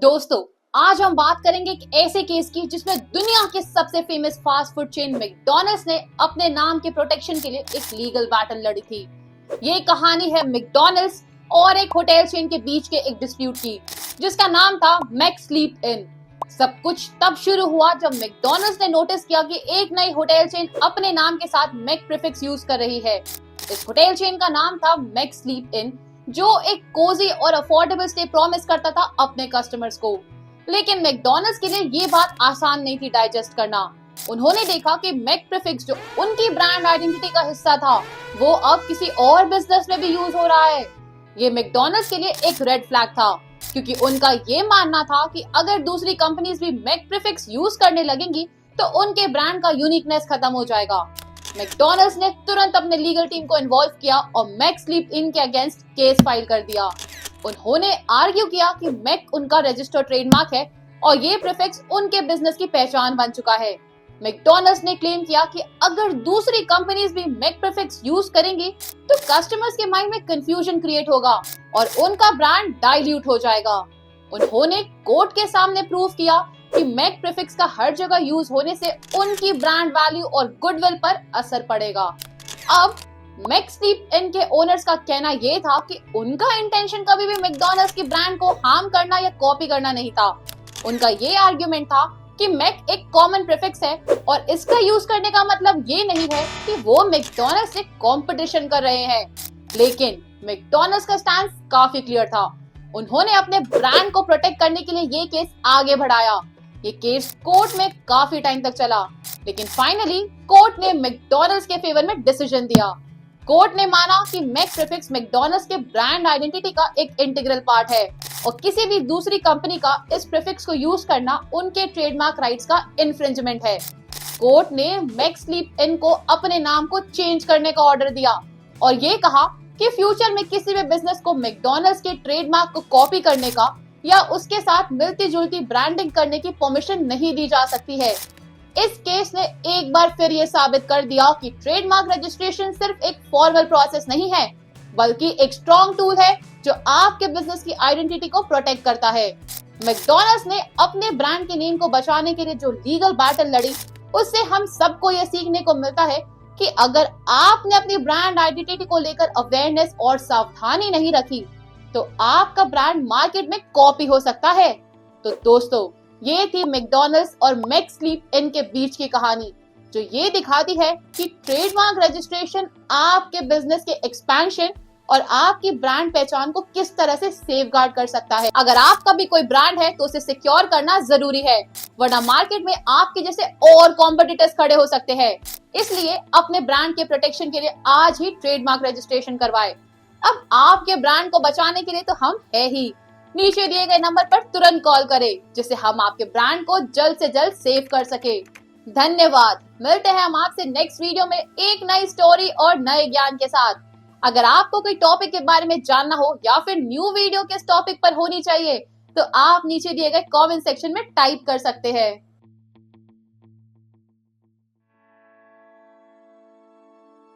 दोस्तों, आज हम बात करेंगे एक ऐसे केस की जिसमें दुनिया के सबसे famous fast food chain McDonald's ने अपने नाम के प्रोटेक्शन के लिए एक लीगल बैटल लड़ी थी। ये कहानी है मैकडॉनल्ड्स और एक होटल चेन के बीच के एक डिस्प्यूट की, जिसका नाम था मैकस्लीप इन। सब कुछ तब शुरू हुआ जब मैकडॉनल्ड्स ने नोटिस किया कि एक नई होटल चेन अपने नाम के साथ मैक प्रीफिक्स यूज कर रही है। इस होटल चेन का नाम था मैकस्लीप इन, जो एक कोजी और अफोर्डेबल स्टे प्रॉमिस करता था अपने कस्टमर्स को। लेकिन मैकडॉनल्ड्स के लिए ये बात आसान नहीं थी डाइजेस्ट करना। उन्होंने देखा कि मैक प्रीफिक्स जो उनकी ब्रांड आइडेंटिटी का हिस्सा था, वो अब किसी और बिजनेस में भी यूज हो रहा है। ये मैकडॉनल्ड्स के लिए एक रेड फ्लैग था, क्योंकि उनका ये मानना था कि अगर दूसरी कंपनीज भी मैक प्रीफिक्स यूज करने लगेंगी तो उनके ब्रांड का यूनिकनेस खत्म हो जाएगा। मैकडॉनल्ड्स ने तुरंत अपने लीगल टीम को इन्वॉल्व किया और मैकस्लीप इन के अगेंस्ट केस फाइल कर दिया। उन्होंने आर्ग्यू किया कि मैक उनका रजिस्टर्ड ट्रेडमार्क है और ये प्रीफिक्स उनके बिजनेस की पहचान बन चुका है। मैकडॉनल्ड्स ने क्लेम किया कि अगर दूसरी कंपनीज भी मैक प्रीफिक्स यूज करेंगी तो कस्टमर्स के माइंड में कंफ्यूजन क्रिएट होगा और उनका ब्रांड डाइल्यूट हो जाएगा। उन्होंने कोर्ट के सामने प्रूव किया कि मैक प्रीफिक्स का हर जगह यूज होने से उनकी ब्रांड वैल्यू और गुडविल पर असर पड़ेगा। अब मैकस्लीप इन के ओनर्स का कहना यह था कि उनका इंटेंशन कभी भी मैकडॉनल्ड्स की ब्रांड को हार्म करना या कॉपी करना नहीं था। उनका ये आर्गुमेंट था कि मैक एक कॉमन प्रीफिक्स है और इसका यूज करने का मतलब ये नहीं है कि वो मैकडॉनल्ड्स से कंपटीशन कर रहे हैं। लेकिन मैकडॉनल्ड्स का स्टैंड काफी क्लियर था। उन्होंने अपने ब्रांड को प्रोटेक्ट करने के लिए ये केस आगे बढ़ाया। ये केस कोर्ट में काफी टाइम तक चला, लेकिन फाइनली कोर्ट ने मैकडॉनल्ड्स के फेवर में डिसीजन दिया। कोर्ट ने माना कि मैक प्रीफिक्स मैकडॉनल्ड्स के ब्रांड आइडेंटिटी का एक इंटीग्रल पार्ट है और किसी भी दूसरी कंपनी का इस प्रीफिक्स को यूज करना उनके ट्रेडमार्क राइट्स का इन्फ्रिंजमेंट है। कोर्ट ने मैकस्लीप इन को अपने नाम को चेंज करने का ऑर्डर दिया और ये कहा कि फ्यूचर में किसी भी बिजनेस को मैकडॉनल्ड्स के ट्रेडमार्क को कॉपी करने का या उसके साथ मिलती जुलती ब्रांडिंग करने की परमिशन नहीं दी जा सकती है। इस केस ने एक बार फिर ये साबित कर दिया कि ट्रेडमार्क रजिस्ट्रेशन सिर्फ एक फॉर्मल प्रोसेस नहीं है, बल्कि एक स्ट्रॉन्ग टूल है जो आपके बिजनेस की आइडेंटिटी को प्रोटेक्ट करता है। मैकडॉनल्ड्स ने अपने ब्रांड के नेम को बचाने के लिए जो लीगल बैटल लड़ी, उससे हम सबको ये सीखने को मिलता है कि अगर आपने अपनी ब्रांड आइडेंटिटी को लेकर अवेयरनेस और सावधानी नहीं रखी तो आपका ब्रांड मार्केट में कॉपी हो सकता है। तो दोस्तों, ये थी मैकडॉनल्ड्स और मैकस्लीप इन के बीच की कहानी, जो ये दिखाती है कि ट्रेडमार्क रजिस्ट्रेशन आपके बिजनेस के एक्सपेंशन और आपकी ब्रांड पहचान को किस तरह से सेफगार्ड कर सकता है। अगर आपका भी कोई ब्रांड है तो उसे सिक्योर करना जरूरी है, वरना मार्केट में आपके जैसे और कॉम्पिटिटर्स खड़े हो सकते हैं। इसलिए अपने ब्रांड के प्रोटेक्शन के लिए आज ही ट्रेडमार्क रजिस्ट्रेशन करवाएं। अब आपके ब्रांड को बचाने के लिए तो हम है ही। नीचे दिए गए नंबर पर तुरंत कॉल करें, जिससे हम आपके ब्रांड को जल्द से जल्द सेव कर सके। धन्यवाद। मिलते हैं हम आपसे नेक्स्ट वीडियो में एक नई स्टोरी और नए ज्ञान के साथ। अगर आपको कोई टॉपिक के बारे में जानना हो या फिर न्यू वीडियो किस टॉपिक पर होनी चाहिए, तो आप नीचे दिए गए कमेंट सेक्शन में टाइप कर सकते हैं।